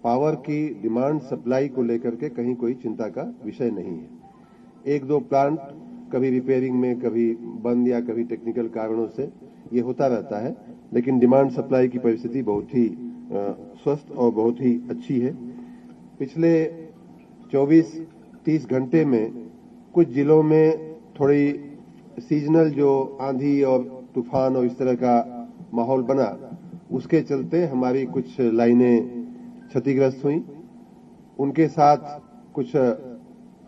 Power की demand supply को लेकर के कहीं कोई चिंता का विषय नहीं है। एक दो प्लांट कभी रिपेयरिंग में, कभी बंद या कभी टेक्निकल कारणों से ये होता रहता है, लेकिन डिमांड सप्लाई की परिस्थिति बहुत ही स्वस्थ और बहुत ही अच्छी है। पिछले 24-30 घंटे में कुछ जिलों में थोड़ी सीजनल जो आंधी और तूफान और इस तरह का माहौल बना, उसके चलते हमारी कुछ लाइनें क्षतिग्रस्त हुई। उनके साथ कुछ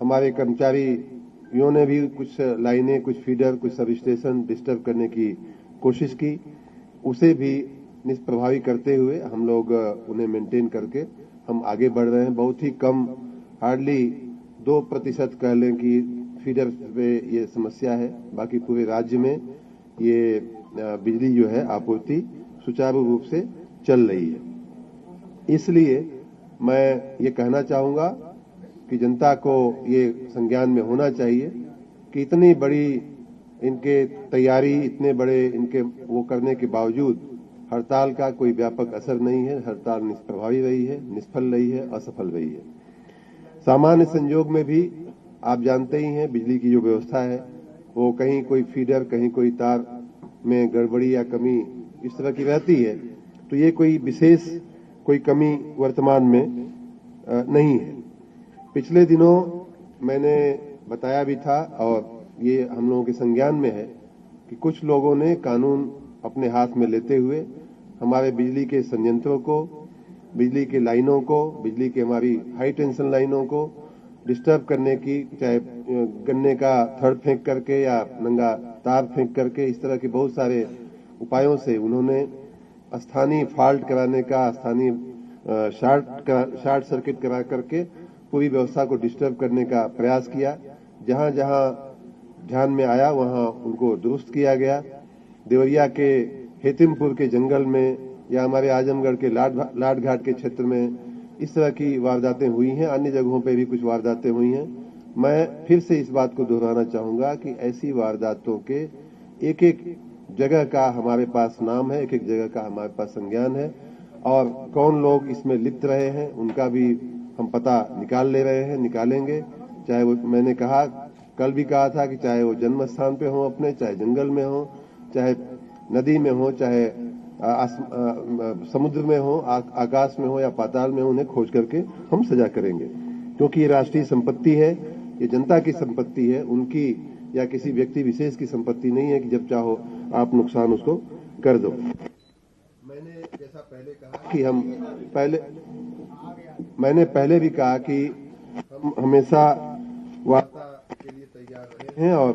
हमारे कर्मचारियों ने भी कुछ लाइनें, कुछ फीडर, कुछ सब स्टेशन डिस्टर्ब करने की कोशिश की। उसे भी निष्प्रभावी करते हुए हम लोग उन्हें मेंटेन करके हम आगे बढ़ रहे हैं। बहुत ही कम, हार्डली 2% कह लें कि फीडर पे ये समस्या है। बाकी पूरे राज्य में ये बिजली जो है आपूर्ति सुचारू रूप से चल रही है। इसलिए मैं ये कहना चाहूंगा कि जनता को ये संज्ञान में होना चाहिए कि इतनी बड़ी इनके तैयारी, इतने बड़े इनके वो करने के बावजूद हड़ताल का कोई व्यापक असर नहीं है। हड़ताल निष्प्रभावी रही है, निष्फल रही है, असफल रही है। सामान्य संजोग में भी आप जानते ही हैं बिजली की जो व्यवस्था है वो कहीं कोई फीडर, कहीं कोई तार में गड़बड़ी या कमी इस तरह की रहती है, तो ये कोई विशेष कोई कमी वर्तमान में नहीं है। पिछले दिनों मैंने बताया भी था और ये हम लोगों के संज्ञान में है कि कुछ लोगों ने कानून अपने हाथ में लेते हुए हमारे बिजली के संयंत्रों को, बिजली के लाइनों को, बिजली की हमारी हाई टेंशन लाइनों को डिस्टर्ब करने की, चाहे गन्ने का थड़ फेंक करके या नंगा तार फेंक करके, इस तरह के बहुत सारे उपायों से उन्होंने स्थानीय फॉल्ट कराने का, स्थानीय शॉर्ट सर्किट करा करके पूरी व्यवस्था को डिस्टर्ब करने का प्रयास किया। जहां जहां ध्यान में आया वहां उनको दुरुस्त किया गया। देवरिया के हेतिमपुर के जंगल में या हमारे आजमगढ़ के लाट घाट के क्षेत्र में इस तरह की वारदातें हुई हैं। अन्य जगहों पर भी कुछ वारदातें हुई हैं। मैं फिर से इस बात को दोहराना चाहूंगा कि ऐसी वारदातों के एक एक जगह का हमारे पास नाम है, एक एक जगह का हमारे पास संज्ञान है, और कौन लोग इसमें लिप्त रहे हैं उनका भी हम पता निकाल ले रहे हैं, निकालेंगे। चाहे वो, मैंने कहा, कल भी कहा था कि चाहे वो जन्म स्थान पे हो अपने, चाहे जंगल में हो, चाहे नदी में हो, चाहे समुद्र में हो, आकाश में हो या पाताल में हो, उन्हें खोज करके हम सजा करेंगे। क्योंकि ये राष्ट्रीय संपत्ति है, ये जनता की संपत्ति है, उनकी या किसी व्यक्ति विशेष की संपत्ति नहीं है कि जब चाहो आप नुकसान उसको कर दो। मैंने जैसा पहले कहा कि मैंने पहले भी कहा कि हम हमेशा वार्ता के लिए तैयार रहे हैं और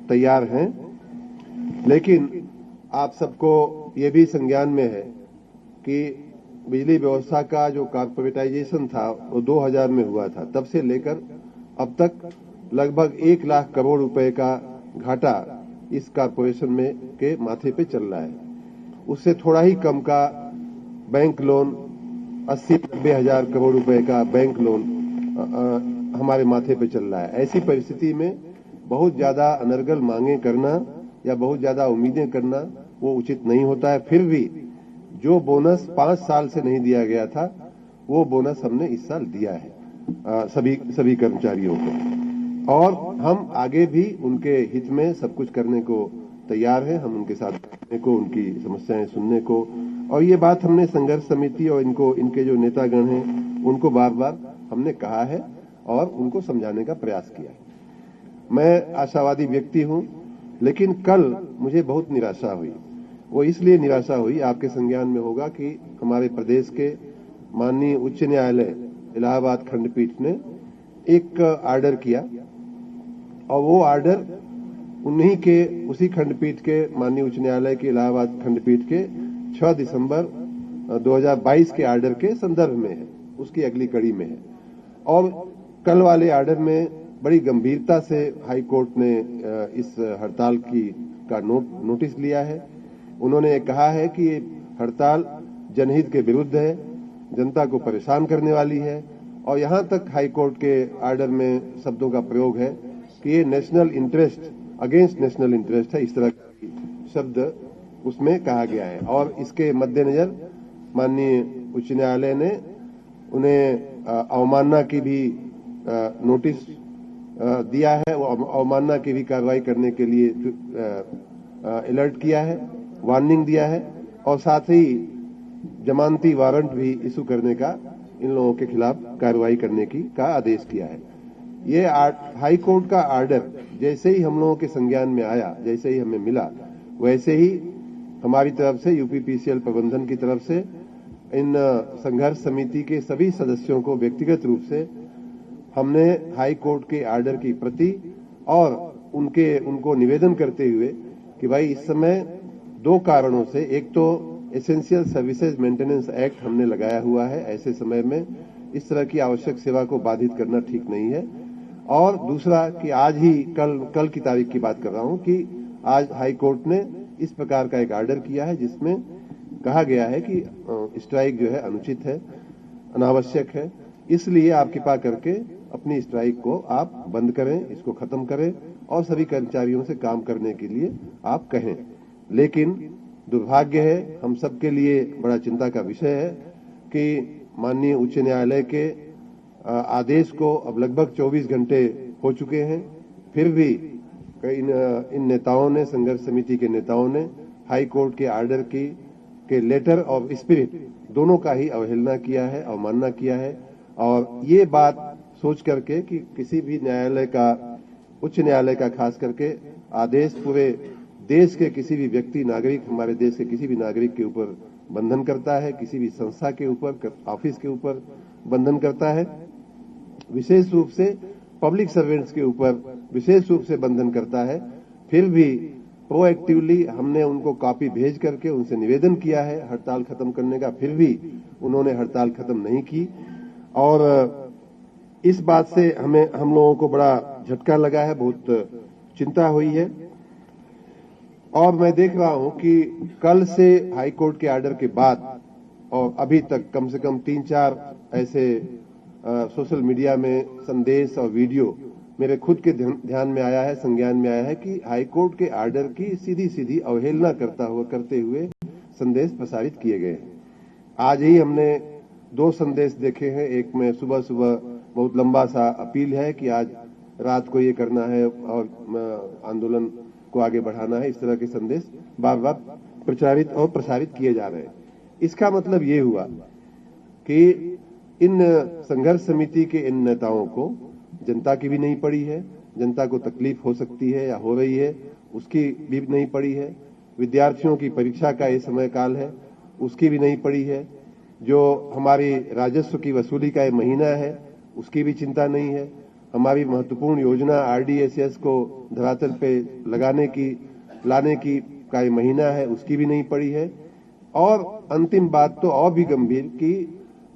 तैयार हैं, लेकिन आप सबको ये भी संज्ञान में है कि बिजली व्यवस्था का जो कॉर्पोरेटाइजेशन था वो 2000 में हुआ था। तब से लेकर अब तक लगभग 1 लाख करोड़ रुपए का घाटा इस कॉर्पोरेशन में के माथे पे चल रहा है। उससे थोड़ा ही कम का बैंक लोन, 80-90 हजार करोड़ रुपए का बैंक लोन हमारे माथे पे चल रहा है। ऐसी परिस्थिति में बहुत ज्यादा अनर्गल मांगे करना या बहुत ज्यादा उम्मीदें करना वो उचित नहीं होता है। फिर भी जो बोनस 5 साल से नहीं दिया गया था वो बोनस हमने इस साल दिया है सभी कर्मचारियों को, और हम आगे भी उनके हित में सब कुछ करने को तैयार हैं। हम उनके साथ बैठने को, उनकी समस्याएं सुनने को, और ये बात हमने संघर्ष समिति और इनके जो नेतागण हैं उनको बार बार हमने कहा है और उनको समझाने का प्रयास किया है। मैं आशावादी व्यक्ति हूं, लेकिन कल मुझे बहुत निराशा हुई। वो इसलिए निराशा हुई, आपके संज्ञान में होगा कि हमारे प्रदेश के माननीय उच्च न्यायालय इलाहाबाद खंडपीठ ने एक आर्डर किया, और वो आर्डर उसी खंडपीठ के माननीय उच्च न्यायालय के इलाहाबाद खंडपीठ के 6 दिसंबर 2022 के आर्डर के संदर्भ में है, उसकी अगली कड़ी में है। और कल वाले आर्डर में बड़ी गंभीरता से हाई कोर्ट ने इस हड़ताल का नोटिस लिया है। उन्होंने कहा है कि ये हड़ताल जनहित के विरुद्ध है, जनता को परेशान करने वाली है, और यहां तक हाई कोर्ट के आर्डर में शब्दों का प्रयोग है कि ये national interest against national interest है, इस तरह का शब्द उसमें कहा गया है। और इसके मद्देनजर माननीय उच्च न्यायालय ने उन्हें अवमानना की भी नोटिस दिया है, वो अवमानना की भी कार्रवाई करने के लिए अलर्ट किया है, वार्निंग दिया है और साथ ही जमानती वारंट भी इशू करने का इन लोगों के खिलाफ कार्रवाई करने का आदेश किया है। ये हाई कोर्ट का आर्डर जैसे ही हम लोगों के संज्ञान में आया, जैसे ही हमें मिला, वैसे ही हमारी तरफ से यूपीपीसीएल प्रबंधन की तरफ से इन संघर्ष समिति के सभी सदस्यों को व्यक्तिगत रूप से हमने हाई कोर्ट के आर्डर की प्रति और उनको निवेदन करते हुए कि भाई इस समय दो कारणों से, एक तो एसेंशियल सर्विसेज मेंटेनेंस एक्ट हमने लगाया हुआ है, ऐसे समय में इस तरह की आवश्यक सेवा को बाधित करना ठीक नहीं है, और दूसरा कि आज ही कल की तारीख की बात कर रहा हूं कि आज हाई कोर्ट ने इस प्रकार का एक आर्डर किया है जिसमें कहा गया है कि स्ट्राइक जो है अनुचित है, अनावश्यक है, इसलिए आप कृपा करके अपनी स्ट्राइक को आप बंद करें, इसको खत्म करें और सभी कर्मचारियों से काम करने के लिए आप कहें। लेकिन दुर्भाग्य है, हम सबके लिए बड़ा चिंता का विषय है कि माननीय उच्च न्यायालय के आदेश को अब लगभग 24 घंटे हो चुके हैं, फिर भी इन नेताओं ने, संघर्ष समिति के नेताओं ने हाई कोर्ट के आर्डर के लेटर और स्पिरिट दोनों का ही अवहेलना किया है, अवमानना किया है। और ये बात सोच करके कि किसी भी न्यायालय का, उच्च न्यायालय का खास करके आदेश पूरे देश के किसी भी व्यक्ति, नागरिक, हमारे देश के किसी भी नागरिक के ऊपर बंधन करता है, किसी भी संस्था के ऊपर, ऑफिस के ऊपर बंधन करता है, विशेष रूप से पब्लिक सर्वेंट्स के ऊपर विशेष रूप से बंधन करता है, फिर भी प्रोएक्टिवली हमने उनको कॉपी भेज करके उनसे निवेदन किया है हड़ताल खत्म करने का, फिर भी उन्होंने हड़ताल खत्म नहीं की। और इस बात से हम लोगों को बड़ा झटका लगा है, बहुत चिंता हुई है। और मैं देख रहा हूं कि कल से हाई कोर्ट के आर्डर के बाद और अभी तक कम से कम 3-4 ऐसे सोशल मीडिया में संदेश और वीडियो मेरे खुद के ध्यान में आया है, संज्ञान में आया है कि हाई कोर्ट के आर्डर की सीधी अवहेलना करते हुए संदेश प्रसारित किए गए हैं। आज ही हमने 2 संदेश देखे हैं। एक में सुबह बहुत लंबा सा अपील है कि आज रात को ये करना है और आंदोलन को आगे बढ़ाना है, इस तरह के संदेश बार बार प्रचारित और प्रसारित किए जा रहे हैं। इसका मतलब ये हुआ कि इन संघर्ष समिति के इन नेताओं को जनता की भी नहीं पड़ी है, जनता को तकलीफ हो सकती है या हो रही है उसकी भी नहीं पड़ी है, विद्यार्थियों की परीक्षा का ये समय काल है उसकी भी नहीं पड़ी है, जो हमारी राजस्व की वसूली का ये महीना है उसकी भी चिंता नहीं है, हमारी महत्वपूर्ण योजना आरडीएसएस को धरातल पे लाने की का ये महीना है उसकी भी नहीं पड़ी है। और अंतिम बात तो और भी गंभीर कि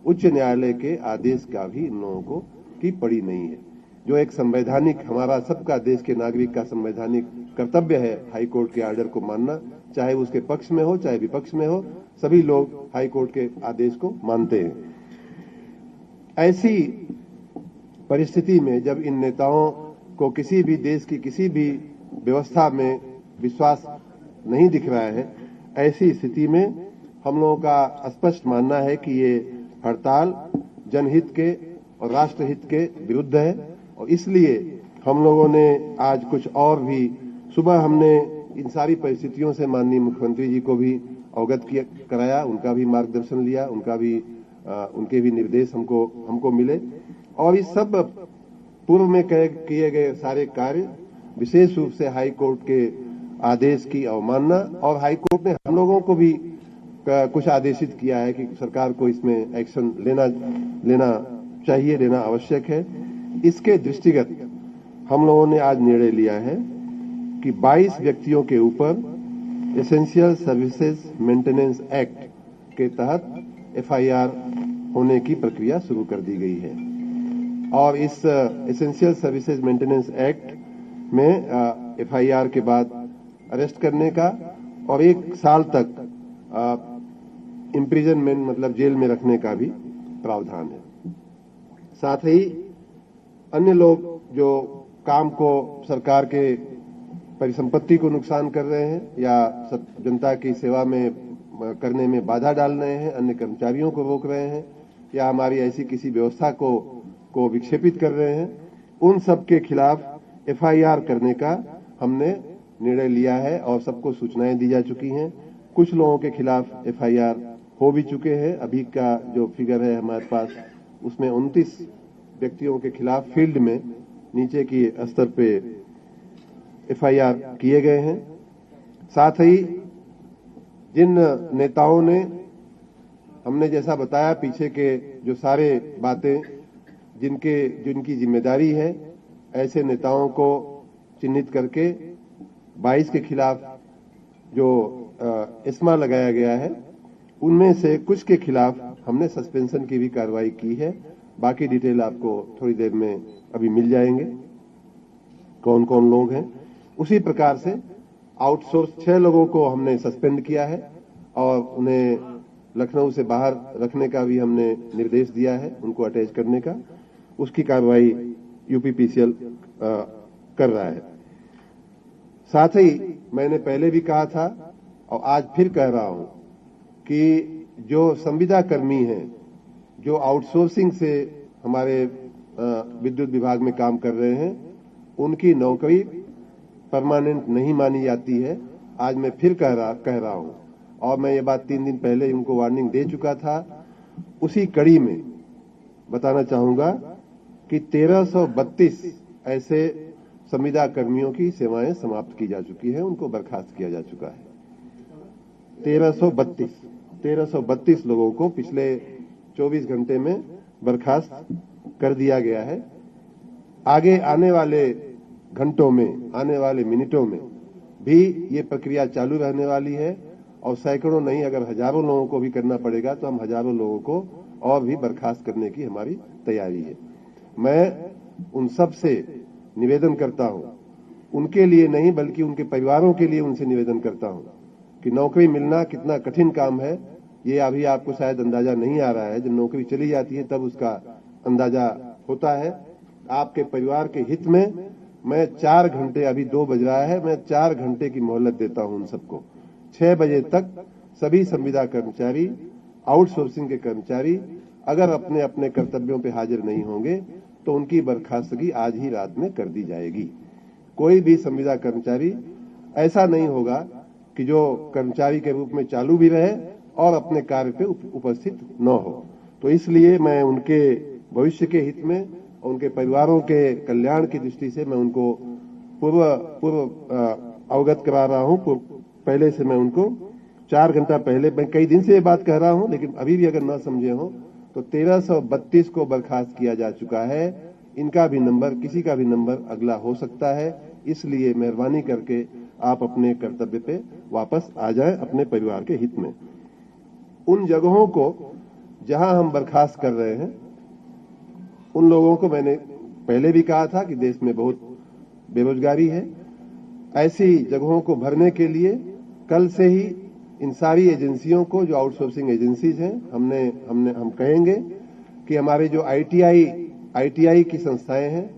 उच्च न्यायालय के आदेश का भी इन लोगों को की पड़ी नहीं है, जो एक संवैधानिक, हमारा सबका, देश के नागरिक का संवैधानिक कर्तव्य है हाई कोर्ट के आर्डर को मानना, चाहे उसके पक्ष में हो चाहे विपक्ष में हो, सभी लोग हाई कोर्ट के आदेश को मानते हैं। ऐसी परिस्थिति में जब इन नेताओं को किसी भी देश की किसी भी व्यवस्था में विश्वास नहीं दिख रहा है, ऐसी स्थिति में हम लोगों का स्पष्ट मानना है कि ये हड़ताल जनहित के और राष्ट्रहित के विरुद्ध है। और इसलिए हम लोगों ने आज कुछ और भी, सुबह हमने इन सारी परिस्थितियों से माननीय मुख्यमंत्री जी को भी अवगत कराया, उनका भी मार्गदर्शन लिया, उनके भी निर्देश हमको मिले। और इस सब पूर्व में किए गए सारे कार्य विशेष रूप से हाई कोर्ट के आदेश की अवमानना, और हाई कोर्ट ने हम लोगों को भी कुछ आदेशित किया है कि सरकार को इसमें एक्शन लेना चाहिए, लेना आवश्यक है। इसके दृष्टिगत हम लोगों ने आज निर्णय लिया है कि 22 व्यक्तियों के ऊपर एसेंशियल सर्विसेज मेंटेनेंस एक्ट के तहत एफआईआर होने की प्रक्रिया शुरू कर दी गई है। और इस एसेंशियल सर्विसेज मेंटेनेंस एक्ट में एफआईआर के बाद अरेस्ट करने का और 1 साल तक इम्प्रिजनमेंट, मतलब जेल में रखने का भी प्रावधान है। साथ ही अन्य लोग जो काम को, सरकार के परिसंपत्ति को नुकसान कर रहे हैं या जनता की सेवा में करने में बाधा डाल रहे हैं, अन्य कर्मचारियों को रोक रहे हैं या हमारी ऐसी किसी व्यवस्था को विक्षेपित कर रहे हैं, उन सब के खिलाफ एफआईआर करने का हमने निर्णय लिया है और सबको सूचनाएं दी जा चुकी हैं। कुछ लोगों के खिलाफ एफआईआर हो भी चुके हैं। अभी का जो फिगर है हमारे पास, उसमें 29 व्यक्तियों के खिलाफ फील्ड में नीचे की स्तर पे एफआईआर किए गए हैं। साथ ही जिन नेताओं ने, हमने जैसा बताया, पीछे के जो सारे बातें जिनकी जिम्मेदारी है, ऐसे नेताओं को चिन्हित करके 22 के खिलाफ जो एस्मा लगाया गया है, उनमें से कुछ के खिलाफ हमने सस्पेंशन की भी कार्रवाई की है। बाकी डिटेल आपको थोड़ी देर में अभी मिल जाएंगे, कौन कौन लोग हैं। उसी प्रकार से आउटसोर्स 6 लोगों को हमने सस्पेंड किया है और उन्हें लखनऊ से बाहर रखने का भी हमने निर्देश दिया है, उनको अटैच करने का। उसकी कार्रवाई यूपीपीसीएल कर रहा है। साथ ही मैंने पहले भी कहा था और आज फिर कह रहा हूं कि जो संविदा कर्मी हैं, जो आउटसोर्सिंग से हमारे विद्युत विभाग में काम कर रहे हैं, उनकी नौकरी परमानेंट नहीं मानी जाती है। आज मैं फिर कह रहा हूं और मैं ये बात 3 दिन पहले उनको वार्निंग दे चुका था। उसी कड़ी में बताना चाहूंगा कि 1332 ऐसे संविदा कर्मियों की सेवाएं समाप्त की जा चुकी हैं, उनको बर्खास्त किया जा चुका है। 1332 लोगों को पिछले 24 घंटे में बर्खास्त कर दिया गया है। आगे आने वाले घंटों में, आने वाले मिनटों में भी ये प्रक्रिया चालू रहने वाली है और सैकड़ों नहीं, अगर हजारों लोगों को भी करना पड़ेगा तो हम हजारों लोगों को और भी बर्खास्त करने की हमारी तैयारी है। मैं उन सब से निवेदन करता हूं, उनके लिए नहीं बल्कि उनके परिवारों के लिए उनसे निवेदन करता हूं कि नौकरी मिलना कितना कठिन काम है, ये अभी आपको शायद अंदाजा नहीं आ रहा है। जब नौकरी चली जाती है तब उसका अंदाजा होता है। आपके परिवार के हित में मैं 4 घंटे, अभी 2 बज रहा है, मैं 4 घंटे की मोहलत देता हूं उन सबको। 6 बजे तक सभी संविदा कर्मचारी, आउटसोर्सिंग के कर्मचारी अगर अपने अपने कर्तव्यों पे हाजिर नहीं होंगे तो उनकी बर्खास्तगी आज ही रात में कर दी जाएगी। कोई भी संविदा कर्मचारी ऐसा नहीं होगा कि जो कर्मचारी के रूप में चालू भी रहे और अपने कार्य पे उपस्थित न हो। तो इसलिए मैं उनके भविष्य के हित में, उनके परिवारों के कल्याण की दृष्टि से मैं उनको पूर्व अवगत करा रहा हूं। पहले से मैं उनको 4 घंटा पहले, मैं कई दिन से ये बात कह रहा हूं, लेकिन अभी भी अगर न समझे हो तो 1332 को बर्खास्त किया जा चुका है। इनका भी नंबर, किसी का भी नंबर अगला हो सकता है। इसलिए मेहरबानी करके आप अपने कर्तव्य पे वापस आ जाएं अपने परिवार के हित में। उन जगहों को जहां हम बर्खास्त कर रहे हैं, उन लोगों को मैंने पहले भी कहा था कि देश में बहुत बेरोजगारी है। ऐसी जगहों को भरने के लिए कल से ही इन सारी एजेंसियों को, जो आउटसोर्सिंग एजेंसीज हैं, हम कहेंगे कि हमारे जो आईटीआई की संस्थाएं हैं,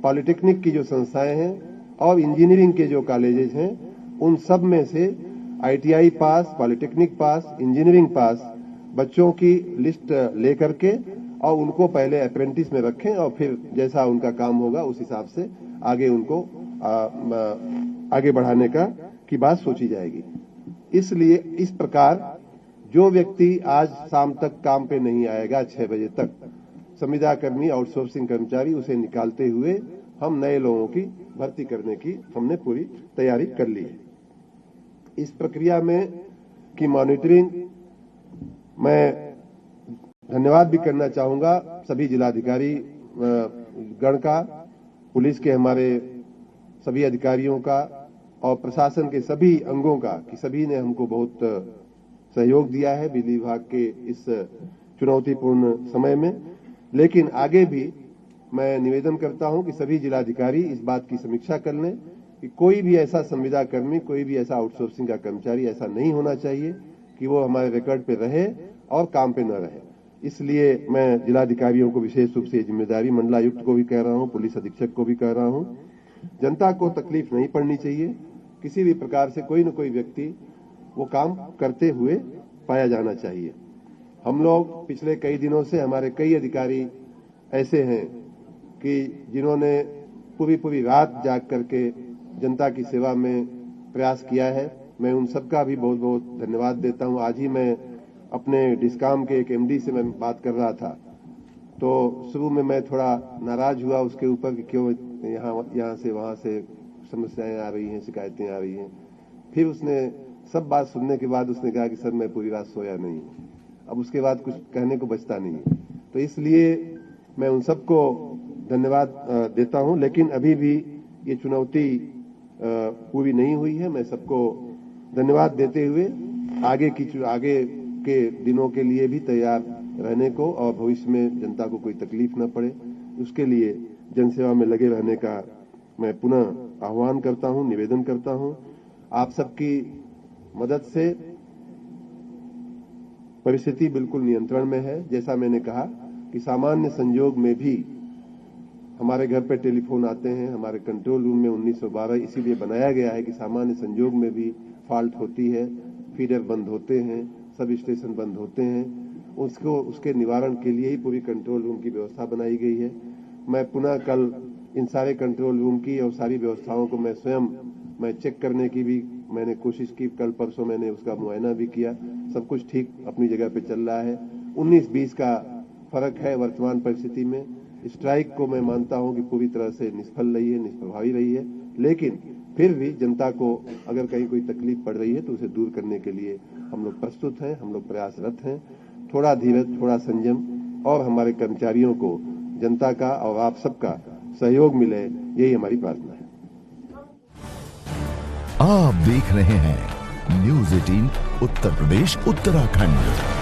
पॉलिटेक्निक की जो संस्थाएं हैं और इंजीनियरिंग के जो कॉलेजेस हैं, उन सब में से ITI pass, polytechnic pass, engineering pass बच्चों की लिस्ट लेकर के और उनको पहले अप्रेंटिस में रखें और फिर जैसा उनका काम होगा उस हिसाब से आगे उनको आगे बढ़ाने की बात सोची जाएगी। इसलिए इस प्रकार जो व्यक्ति आज शाम तक काम पे नहीं आएगा, 6 बजे तक, संविदा कर्मी, आउटसोर्सिंग कर्मचारी, उसे निकालते हुए हम नए लोगों की भर्ती करने की हमने पूरी तैयारी कर ली है। इस प्रक्रिया में की मॉनिटरिंग मैं धन्यवाद भी करना चाहूंगा सभी जिलाधिकारी गण का, पुलिस के हमारे सभी अधिकारियों का और प्रशासन के सभी अंगों का, कि सभी ने हमको बहुत सहयोग दिया है बिजली विभाग के इस चुनौतीपूर्ण समय में। लेकिन आगे भी मैं निवेदन करता हूं कि सभी जिलाधिकारी इस बात की समीक्षा कर लें कि कोई भी ऐसा संविदा कर्मी, कोई भी ऐसा आउटसोर्सिंग का कर्मचारी ऐसा नहीं होना चाहिए कि वो हमारे रिकॉर्ड पे रहे और काम पे न रहे। इसलिए मैं जिलाधिकारियों को विशेष रूप से जिम्मेदारी, मंडलायुक्त को भी कह रहा हूं, पुलिस अधीक्षक को भी कह रहा हूं, जनता को तकलीफ नहीं पड़नी चाहिए। किसी भी प्रकार से कोई न कोई व्यक्ति वो काम करते हुए पाया जाना चाहिए। हम लोग पिछले कई दिनों से हमारे कई अधिकारी ऐसे हैं कि जिन्होंने पूरी रात जाग करके जनता की सेवा में प्रयास किया है। मैं उन सबका भी बहुत बहुत धन्यवाद देता हूं। आज ही मैं अपने डिस्काम के एक एमडी से मैं बात कर रहा था, तो शुरू में मैं थोड़ा नाराज हुआ उसके ऊपर कि क्यों यहाँ से वहां से समस्याएं आ रही हैं, शिकायतें आ रही हैं। फिर उसने सब बात सुनने के बाद उसने कहा कि सर मैं पूरी रात सोया नहीं, अब उसके बाद कुछ कहने को बचता नहीं। तो इसलिए मैं उन सबको धन्यवाद देता हूं, लेकिन अभी भी ये चुनौती पूरी नहीं हुई है। मैं सबको धन्यवाद देते हुए आगे के दिनों के लिए भी तैयार रहने को और भविष्य में जनता को कोई तकलीफ न पड़े, उसके लिए जनसेवा में लगे रहने का मैं पुनः आह्वान करता हूं, निवेदन करता हूं। आप सबकी मदद से परिस्थिति बिल्कुल नियंत्रण में है। जैसा मैंने कहा कि सामान्य संजोग में भी हमारे घर पे टेलीफोन आते हैं, हमारे कंट्रोल रूम में 1912 इसीलिए बनाया गया है कि सामान्य संजोग में भी फॉल्ट होती है, फीडर बंद होते हैं, सब स्टेशन बंद होते हैं, उसके निवारण के लिए ही पूरी कंट्रोल रूम की व्यवस्था बनाई गई है। मैं पुनः कल इन सारे कंट्रोल रूम की और सारी व्यवस्थाओं को मैं स्वयं चेक करने की भी मैंने कोशिश की। कल परसों मैंने उसका मुआयना भी किया, सब कुछ ठीक अपनी जगह पे चल रहा है। 19-20 का फर्क है वर्तमान परिस्थिति में। स्ट्राइक को मैं मानता हूं कि पूरी तरह से निष्फल रही है, निष्प्रभावी रही है, लेकिन फिर भी जनता को अगर कहीं कोई तकलीफ पड़ रही है तो उसे दूर करने के लिए हम लोग प्रस्तुत हैं, हम लोग प्रयासरत हैं। थोड़ा धीरज, थोड़ा संयम और हमारे कर्मचारियों को जनता का और आप सबका सहयोग मिले, यही हमारी प्रार्थना है। आप देख रहे हैं न्यूज़ 18 उत्तर प्रदेश उत्तराखंड।